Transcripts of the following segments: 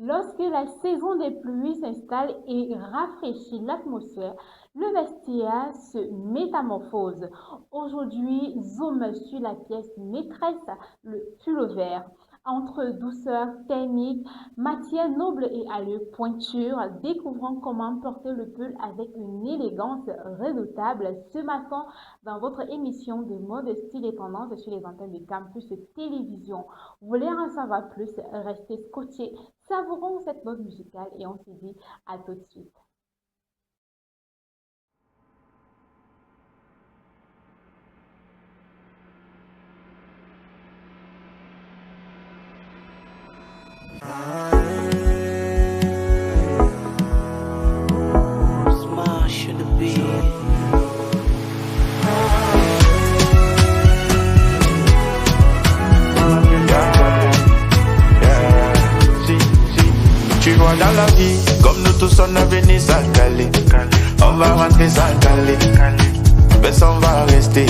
Lorsque la saison des pluies s'installe et rafraîchit l'atmosphère, le vestiaire se métamorphose. Aujourd'hui, zoom sur la pièce maîtresse, le pullover. Entre douceur thermique, matière noble et allure pointure, découvrons comment porter le pull avec une élégance redoutable ce matin dans votre émission de mode, style et tendance sur les antennes de Campus Télévision. Vous voulez en savoir plus? Restez scotchés, savourons cette note musicale et on se dit à tout de suite. Smash the beat. Tu vois dans la vie, comme nous tous on a venu s'installer. On va rentrer s'installer, mais on va rester.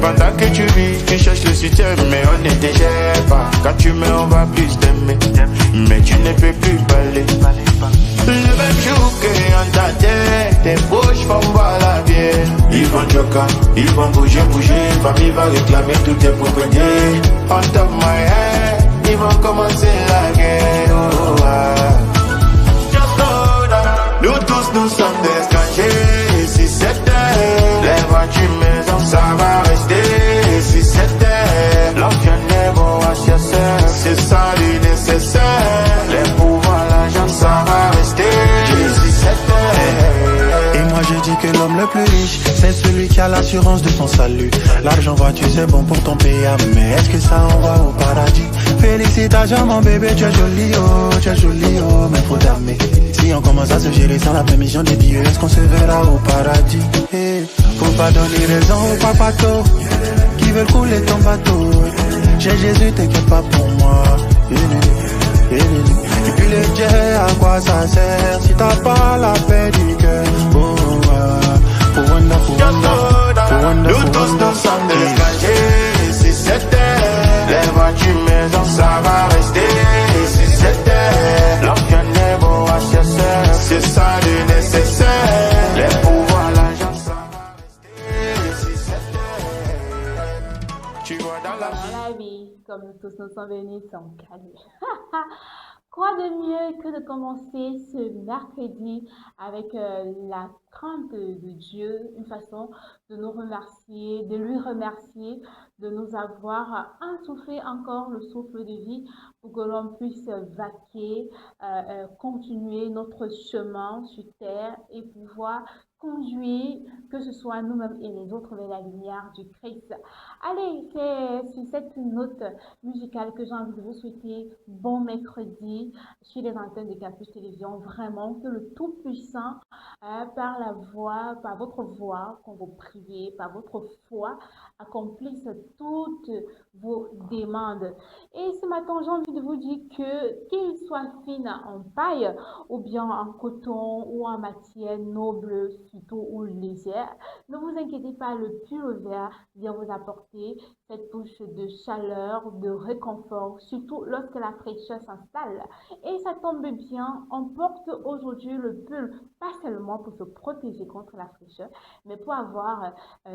Pendant que tu vis, tu cherches le soutien, mais on ne te gère pas. Quand tu mets, on va plus t'aimer, mais tu ne peux plus parler. Le même jour que on t'attend, tes bouches vont boire la bière. Ils vont choquer, ils vont bouger, famille va réclamer toutes tes propriétés. On top my head, ils vont commencer la guerre. Oh, ah. Just know that nous tous nous sommes des étrangers. Si c'était les voitures maison, ça va rester. Si c'était l'ancien bon HSR, c'est ça le nécessaire. Les pouvoirs, l'argent, ça va rester. Si c'était. Et moi je dis que l'homme le plus riche, c'est celui qui a l'assurance de son salut. L'argent voiture c'est bon pour ton PA, mais est-ce que ça envoie au paradis? Félicitations mon bébé, tu es joli oh, mais faut t'aimer. Si on commence à se gérer sans la permission des dieux, est-ce qu'on se verra au paradis? Faut pas donner raison aux papatos qui veulent couler ton bateau. J'ai Jésus, t'inquiète pas pour moi. Et puis les jets, à quoi ça sert si t'as pas la paix du cœur? Just know that nous tous nous sommes des étrangers. Si c'était les voitures maison, ça va rester. Si c'était l'ancien bon HSR, c'est ça le nécessaire. Les pouvoirs, l'argent, ça va rester. Si c'était, tu vois dans la vie. Dans la vie, comme nous tous nous sommes venus, sans calme. Quoi de mieux que de commencer ce mercredi avec la crainte de Dieu, une façon de nous remercier, de lui remercier, de nous avoir insoufflé encore le souffle de vie pour que l'on puisse vaquer, continuer notre chemin sur terre et pouvoir conduire, que ce soit nous-mêmes et les autres, vers la lumière du Christ. Allez, c'est sur cette note musicale que j'ai envie de vous souhaiter bon mercredi sur les antennes de Campus Télévision. Vraiment, que le Tout-Puissant, par la voix, par votre voix, quand vous priez, par votre foi, accomplisse toutes vos demandes. Et ce matin, j'ai envie de vous dire que, qu'il soit fine en paille, ou bien en coton, ou en matière noble, surtout ou légère, ne vous inquiétez pas, le pullover vient vous apporter cette touche de chaleur, de réconfort, surtout lorsque la fraîcheur s'installe. Et ça tombe bien, on porte aujourd'hui le pull, pas seulement pour se protéger contre la fraîcheur, mais pour avoir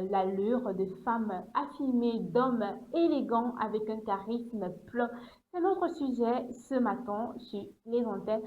l'allure de femmes affirmées, d'hommes élégants avec un charisme plein. C'est notre sujet ce matin sur les antennes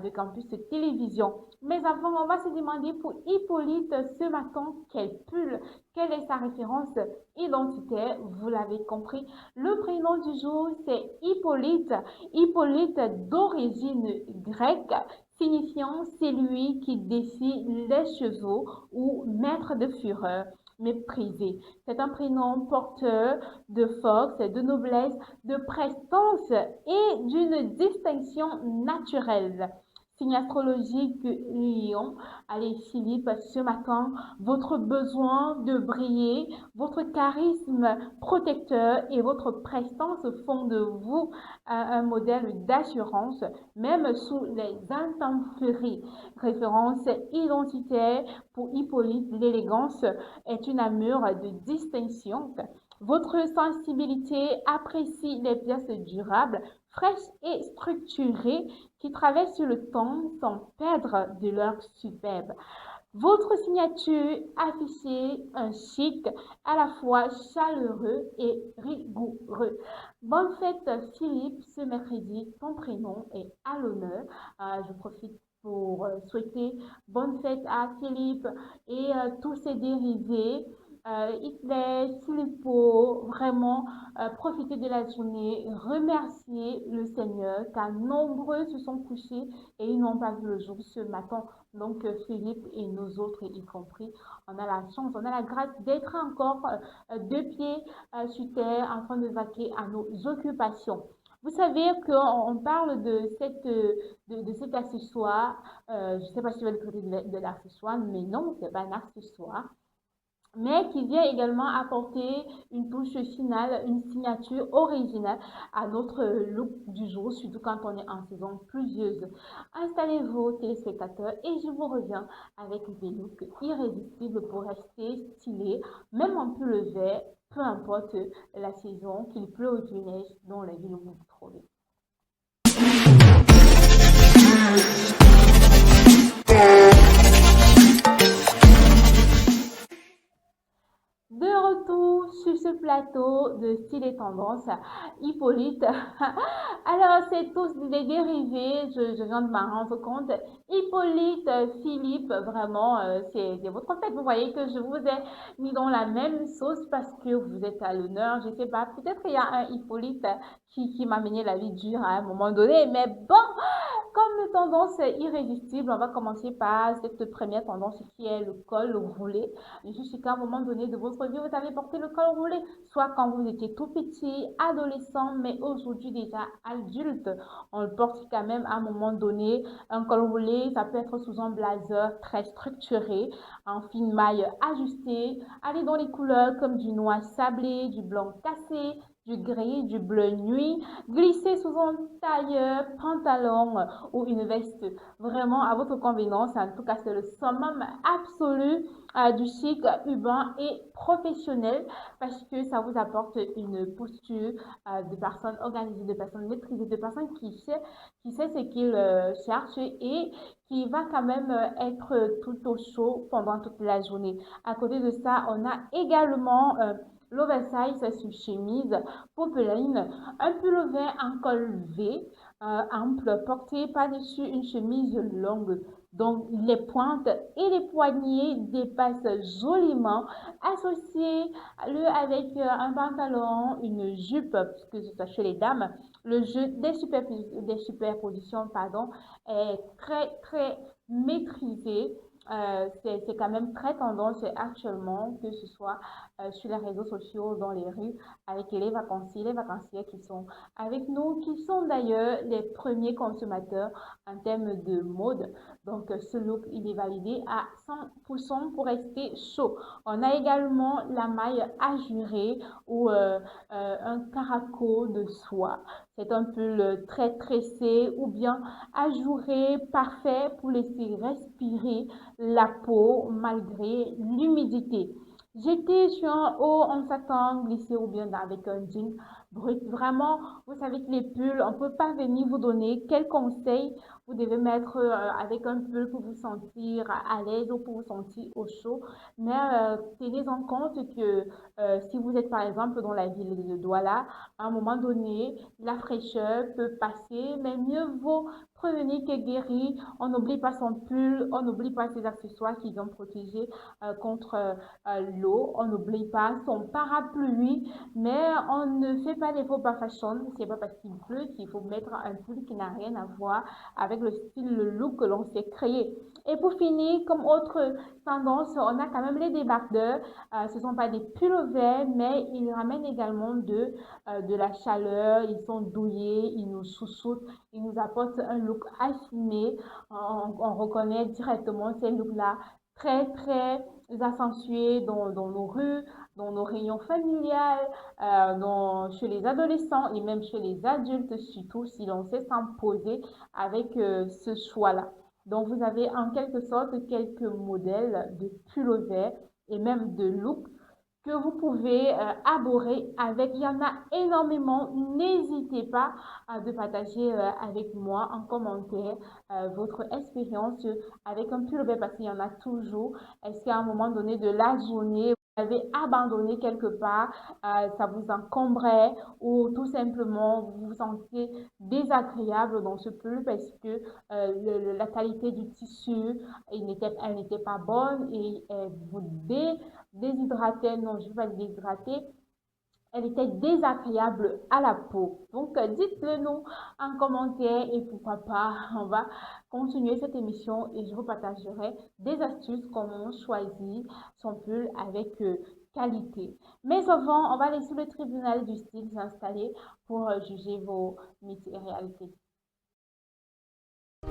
de Campus Télévision. Mais avant, on va se demander pour Hippolyte ce matin quel pull, quelle est sa référence identitaire. Vous l'avez compris, le prénom du jour c'est Hippolyte. Hippolyte d'origine grecque, signifiant celui qui défie les chevaux ou maître de fureur, méprisé. C'est un prénom porteur de force, de noblesse, de prestance et d'une distinction naturelle. Signe astrologique Lion. Allez Philippe, ce matin, votre besoin de briller, votre charisme protecteur et votre prestance font de vous un modèle d'assurance, même sous les intempéries. Référence identitaire pour Hippolyte, l'élégance est une armure de distinction. Votre sensibilité apprécie les pièces durables, fraîches et structurées qui traversent le temps sans perdre de leur superbe. Votre signature affichait un chic à la fois chaleureux et rigoureux. Bonne fête Philippe, ce mercredi, ton prénom est à l'honneur. Je profite pour souhaiter bonne fête à Philippe et tous ses dérivés. Hitler, Filippo, vraiment profiter de la journée, remercier le Seigneur car nombreux se sont couchés et ils n'ont pas vu le jour ce matin. Donc, Philippe et nous autres y compris, on a la chance, on a la grâce d'être encore deux pieds sur terre en train de vaquer à nos occupations. Vous savez qu'on parle de cet accessoire, je ne sais pas si vous allez traiter de l'accessoire, mais non, c'est pas un accessoire mais qui vient également apporter une touche finale, une signature originale à notre look du jour, surtout quand on est en saison pluvieuse. Installez-vous, téléspectateurs, et je vous reviens avec des looks irrésistibles pour rester stylé, même en pull vert, peu importe la saison, qu'il pleut ou qu'il neige dans la ville où vous vous trouvez. De retour sur ce plateau de style et tendance, Hippolyte. Alors, c'est tous des dérivés, je viens de m'en rendre compte. Hippolyte, Philippe, vraiment, c'est votre fête. Vous voyez que je vous ai mis dans la même sauce parce que vous êtes à l'honneur. Je sais pas, peut-être il y a un Hippolyte qui m'a mené la vie dure à un moment donné, mais bon. Comme tendance irrésistible, on va commencer par cette première tendance qui est le col roulé. Jusqu'à un moment donné de votre vie, vous avez porté le col roulé, soit quand vous étiez tout petit, adolescent, mais aujourd'hui déjà adulte. On le porte quand même à un moment donné. Un col roulé, ça peut être sous un blazer très structuré, en fine maille ajustée, aller dans les couleurs comme du noir sablé, du blanc cassé, du gris, du bleu nuit, glisser sous un tailleur, pantalon ou une veste vraiment à votre convenance. En tout cas, c'est le summum absolu du chic urbain et professionnel parce que ça vous apporte une posture de personnes organisées, de personnes maîtrisées, de personnes qui sait ce qu'ils cherchent et qui va quand même être tout au chaud pendant toute la journée. À côté de ça, on a également l'oversize sur chemise, popeline, un pullover en col V, ample, porté par-dessus une chemise longue. Donc, les pointes et les poignets dépassent joliment. Associez-le avec un pantalon, une jupe, puisque c'est ça chez les dames. Le jeu des superpositions, pardon, est très, très maîtrisé. C'est quand même très tendance actuellement, que ce soit sur les réseaux sociaux, dans les rues, avec les vacanciers qui sont avec nous, qui sont d'ailleurs les premiers consommateurs en termes de mode. Donc, ce look, il est validé à 100% pour rester chaud. On a également la maille azurée ou un caraco de soie. C'est un pull très tressé ou bien ajouré, parfait pour laisser respirer la peau malgré l'humidité. Jeter sur un haut en satin glissé ou bien avec un jean brut. Vraiment, vous savez que les pulls, on ne peut pas venir vous donner quel conseil vous devez mettre avec un pull pour vous sentir à l'aise ou pour vous sentir au chaud. Mais tenez en compte que si vous êtes par exemple dans la ville de Douala, à un moment donné, la fraîcheur peut passer, mais mieux vaut prévenir que guérir. On n'oublie pas son pull, on n'oublie pas ses accessoires qui vont protéger contre l'eau, on n'oublie pas son parapluie, mais on ne fait pas des faux pas fashion. C'est pas parce qu'il pleut qu'il faut mettre un pull qui n'a rien à voir avec le style, le look que l'on s'est créé. Et pour finir, comme autre tendance, on a quand même les débardeurs. Ce ne sont pas des pulls verts, mais ils ramènent également de la chaleur. Ils sont douillés, ils nous chouchoutent, ils nous apportent un look affiné. On reconnaît directement ces looks-là très, très accentués dans nos rues, dans nos réunions familiales, chez les adolescents et même chez les adultes, surtout si l'on sait s'imposer avec ce choix-là. Donc, vous avez en quelque sorte quelques modèles de pullover et même de look que vous pouvez arborer avec. Il y en a énormément. N'hésitez pas de partager avec moi en commentaire votre expérience avec un pull-over parce qu'il y en a toujours. Est-ce qu'à un moment donné de la journée, vous avez abandonné quelque part, ça vous encombrait ou tout simplement vous vous sentez désagréable dans ce pull parce que la qualité du tissu, elle n'était pas bonne et vous déshydratait, non, je ne vais pas dire déshydrater, elle était désagréable à la peau. Donc, dites-le nous en commentaire et pourquoi pas, on va continuer cette émission et je vous partagerai des astuces comment choisir son pull avec qualité. Mais avant, on va laisser le tribunal du style s'installer pour juger vos mythes et réalités.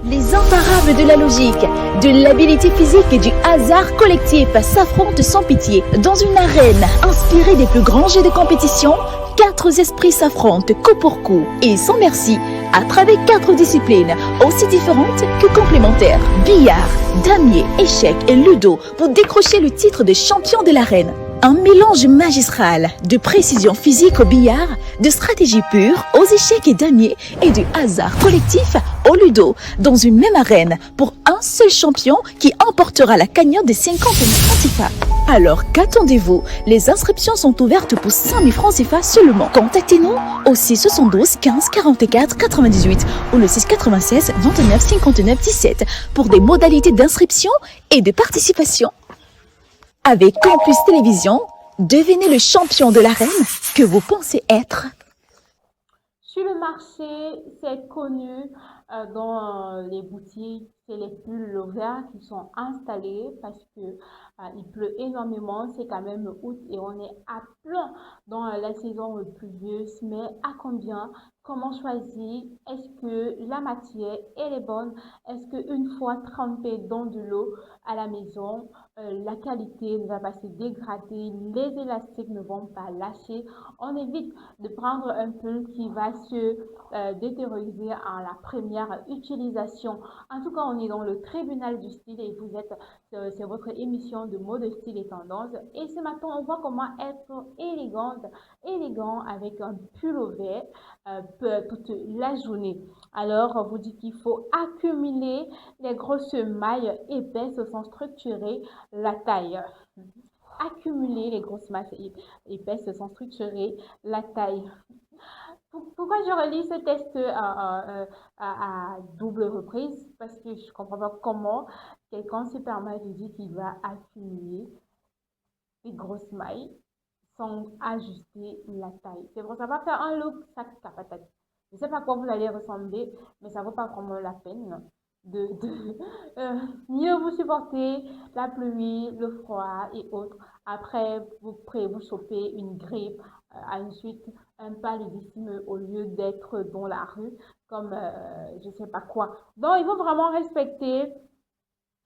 Les imparables de la logique, de l'habilité physique et du hasard collectif s'affrontent sans pitié. Dans une arène inspirée des plus grands jeux de compétition, 4 esprits s'affrontent coup pour coup et sans merci à travers 4 disciplines aussi différentes que complémentaires. Billard, damier, échecs et ludo pour décrocher le titre de champion de l'arène. Un mélange magistral de précision physique au billard, de stratégie pure aux échecs et damiers et du hasard collectif au ludo dans une même arène pour un seul champion qui emportera la cagnotte de 50 000 francs CFA. Alors qu'attendez-vous? Les inscriptions sont ouvertes pour 5 000 francs CFA seulement. Contactez-nous au 672 15 44 98 ou le 696 29 59 17 pour des modalités d'inscription et de participation. Avec Campus Télévision, devenez le champion de l'arène que vous pensez être. Sur le marché, c'est connu dans les boutiques, c'est les pullovers qui sont installés parce que il pleut énormément, c'est quand même août et on est à plein dans la saison pluvieuse. Mais à combien? Comment choisir? Est-ce que la matière elle est bonne? Est-ce qu'une fois trempée dans de l'eau à la maison, la qualité ne va pas se dégrader, les élastiques ne vont pas lâcher? On évite de prendre un pull qui va se détérioriser en la première utilisation. En tout cas, on est dans le tribunal du style et vous êtes, c'est votre émission de mode, style et tendance. Et ce matin, on voit comment être élégant avec un pullover toute la journée. Alors, vous dites qu'il faut accumuler les grosses mailles épaisses sans structurer la taille. Accumuler les grosses mailles épaisses sans structurer la taille. Pourquoi je relis ce test à double reprise? Parce que je ne comprends pas comment quelqu'un se permet de dire qu'il va accumuler les grosses mailles sans ajuster la taille. C'est vrai, ça va faire un look sac à patate. Je ne sais pas à quoi vous allez ressembler, mais ça ne vaut pas vraiment la peine de mieux vous supporter la pluie, le froid et autres. Après, vous choper une grippe, ensuite un paludisme au lieu d'être dans la rue comme je ne sais pas quoi. Donc, il faut vraiment respecter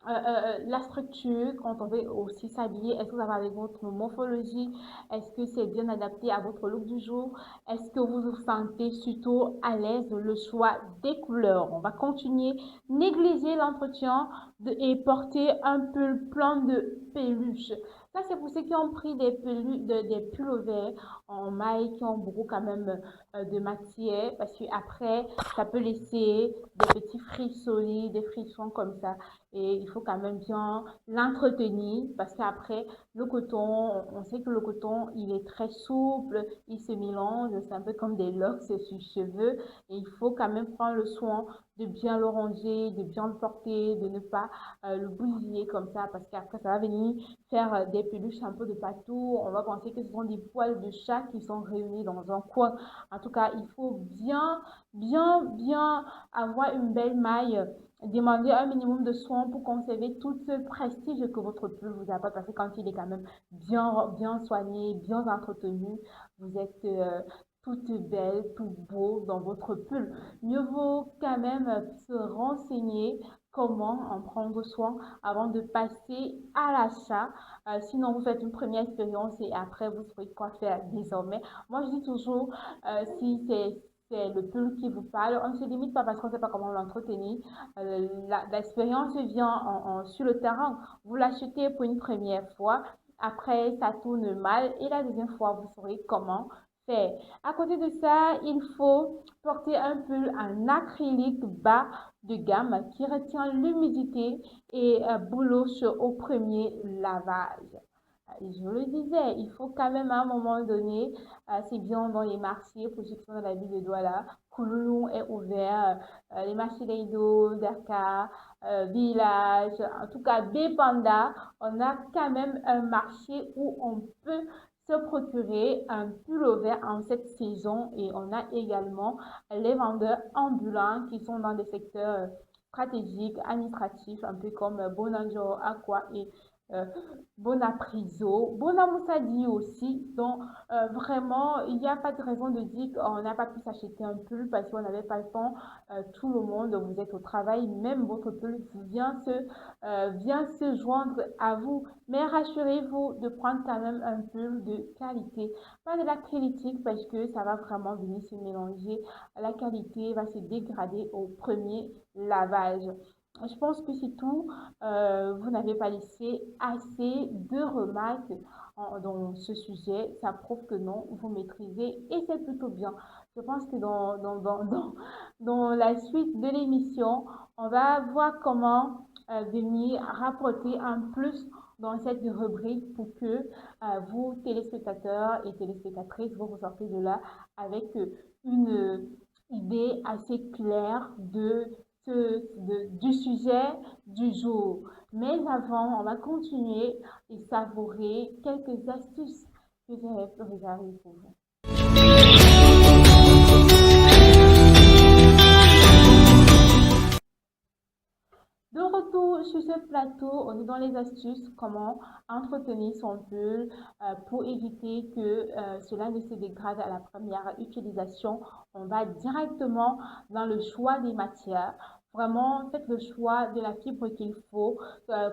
la structure quand on veut aussi s'habiller. Est-ce que ça va avec votre morphologie? Est-ce que c'est bien adapté à votre look du jour? Est-ce que vous vous sentez surtout à l'aise? Le choix des couleurs. On va continuer. Négliger l'entretien et porter un pull plein de peluches. Ça, c'est pour ceux qui ont pris des pullovers en maille, qui ont beaucoup quand même de matière, parce qu'après, ça peut laisser des petits frissonnis, des frissons comme ça. Et il faut quand même bien l'entretenir, parce qu'après, le coton, on sait que le coton, il est très souple, il se mélange, c'est un peu comme des locks sur les cheveux. Et il faut quand même prendre le soin de bien le ranger, de bien le porter, de ne pas le bousiller comme ça, parce qu'après, ça va venir faire des peluches un peu de partout. On va penser que ce sont des poils de chat qui sont réunis dans un coin. En tout cas, il faut bien avoir une belle maille. Demandez un minimum de soin pour conserver tout ce prestige que votre pull vous apporte, parce que quand il est quand même bien soigné, bien entretenu, vous êtes toute belle, tout beau dans votre pull. Mieux vaut quand même se renseigner comment en prendre soin avant de passer à l'achat. Sinon, vous faites une première expérience et après, vous saurez quoi faire désormais. Moi, je dis toujours, si c'est le pull qui vous parle, on ne se limite pas parce qu'on ne sait pas comment l'entretenir. L'expérience vient sur le terrain. Vous l'achetez pour une première fois. après ça tourne mal et la deuxième fois, vous saurez comment faire. À côté de ça, il faut porter un pull en acrylique bas de gamme qui retient l'humidité et bouloche au premier lavage. Je le disais, il faut quand même à un moment donné, c'est bien dans les marchés, pour ceux qui sont dans la ville de Douala, Kouloulou est ouvert, les marchés d'Aïdo, Dakar, Village, en tout cas Bépanda, on a quand même un marché où on peut se procurer un pullover en cette saison et on a également les vendeurs ambulants qui sont dans des secteurs stratégiques, administratifs, un peu comme Bonanjo, Aqua et euh, Bonapriso, Bonamoussadi aussi. Donc, vraiment, il n'y a pas de raison de dire qu'on n'a pas pu s'acheter un pull parce qu'on n'avait pas le temps. Tout le monde, vous êtes au travail, même votre pull vient se joindre à vous. Mais rassurez-vous de prendre quand même un pull de qualité. Pas de la critique parce que ça va vraiment venir se mélanger. La qualité va se dégrader au premier lavage. Je pense que c'est tout. Vous n'avez pas laissé assez de remarques dans ce sujet. Ça prouve que non, vous maîtrisez et c'est plutôt bien. Je pense que dans la suite de l'émission, on va voir comment venir rapporter un plus dans cette rubrique pour que vous, téléspectateurs et téléspectatrices, vous ressortez de là avec une idée assez claire du sujet du jour. Mais avant, on va continuer et savourer quelques astuces que j'ai réservées pour vous. De retour sur ce plateau, on est dans les astuces, comment entretenir son pull pour éviter que cela ne se dégrade à la première utilisation. On va directement dans le choix des matières. Vraiment, faites le choix de la fibre qu'il faut.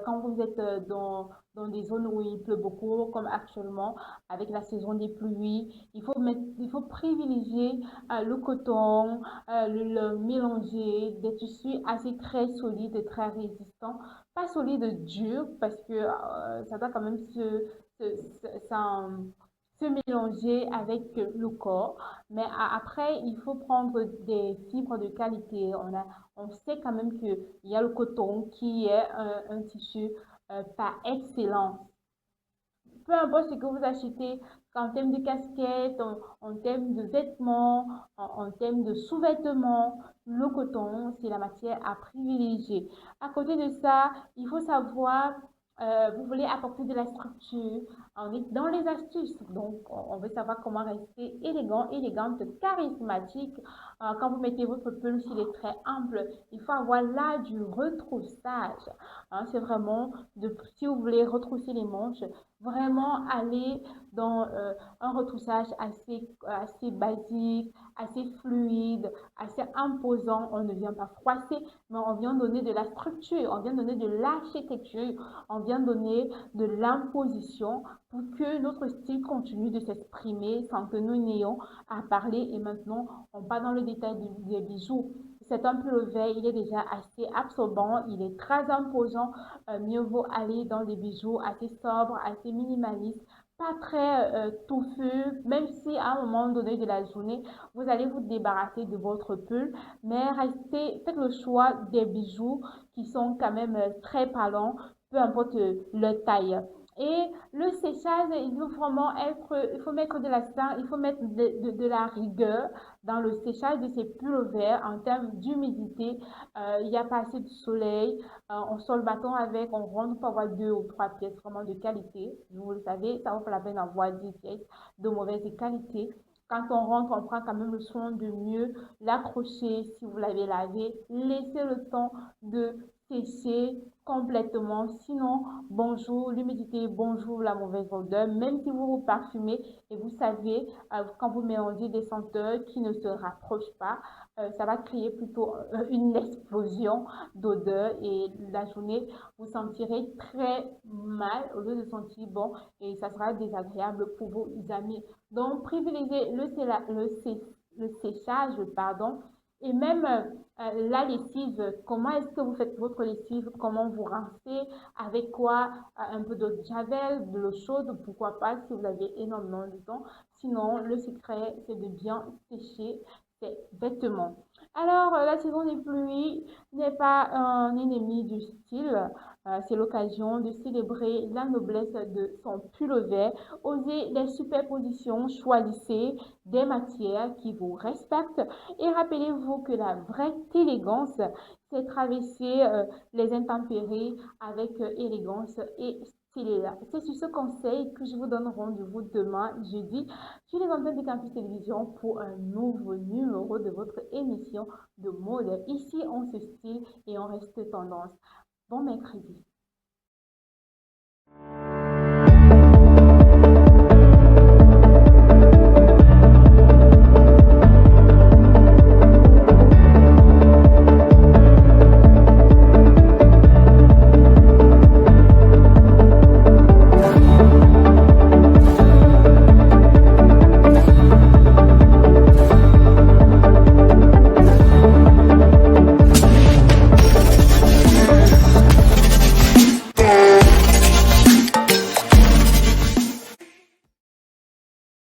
Quand vous êtes dans des zones où il pleut beaucoup, comme actuellement avec la saison des pluies, il faut privilégier le coton, le mélanger, des tissus assez très solides, très résistants, pas solides durs parce que ça doit quand même se mélanger avec le corps. Mais après, il faut prendre des fibres de qualité. On sait quand même qu'il y a le coton qui est un tissu pas excellent. Peu importe ce que vous achetez, en termes de casquettes, en termes de vêtements, en termes de sous-vêtements, le coton, c'est la matière à privilégier. À côté de ça, il faut savoir, vous voulez apporter de la structure, on est dans les astuces. Donc, on veut savoir comment rester élégant, élégante, charismatique. Quand vous mettez votre pull, s'il est très ample, il faut avoir là du retroussage. C'est vraiment, si vous voulez retrousser les manches, vraiment aller dans un retroussage assez basique, assez fluide, assez imposant. On ne vient pas froisser, mais on vient donner de la structure, on vient donner de l'architecture, on vient donner de l'imposition pour que notre style continue de s'exprimer sans que nous n'ayons à parler. Et maintenant, on part dans le détail des bijoux. C'est un pullover, il est déjà assez absorbant, il est très imposant. Mieux vaut aller dans des bijoux assez sobres, assez minimalistes, pas très touffus, même si à un moment donné de la journée, vous allez vous débarrasser de votre pull, mais faites le choix des bijoux qui sont quand même très parlants, peu importe leur taille. Et le séchage, il faut mettre de l'accent, il faut mettre de la rigueur dans le séchage de ces pullovers en termes d'humidité. Il n'y a pas assez de soleil, on sort le bâton avec, on rentre pour avoir 2 ou 3 pièces vraiment de qualité. Vous le savez, ça vaut pas la peine d'avoir 10 pièces de mauvaise qualité. Quand on rentre, on prend quand même le soin de mieux l'accrocher si vous l'avez lavé. Laissez le temps de sécher complètement. Sinon, bonjour l'humidité, bonjour la mauvaise odeur. Même si vous vous parfumez et vous savez, quand vous mélangez des senteurs qui ne se rapprochent pas, ça va créer plutôt une explosion d'odeur et la journée, vous sentirez très mal au lieu de sentir bon et ça sera désagréable pour vos amis. Donc, privilégiez le séchage, pardon, Et même la lessive, comment est-ce que vous faites votre lessive, comment vous rincez, avec quoi, un peu d'eau de javel, de l'eau chaude, pourquoi pas si vous avez énormément de temps. Sinon, le secret, c'est de bien sécher ses vêtements. Alors, la saison des pluies n'est pas un ennemi du style. C'est l'occasion de célébrer la noblesse de son pullover. Osez les superpositions, choisissez des matières qui vous respectent et rappelez-vous que la vraie élégance, c'est traverser les intempéries avec élégance et style. C'est sur ce conseil que je vous donne rendez-vous demain, jeudi, sur les antennes de Campus Télévision pour un nouveau numéro de votre émission de mode. Ici, on se style et on reste tendance. Bon mercredi.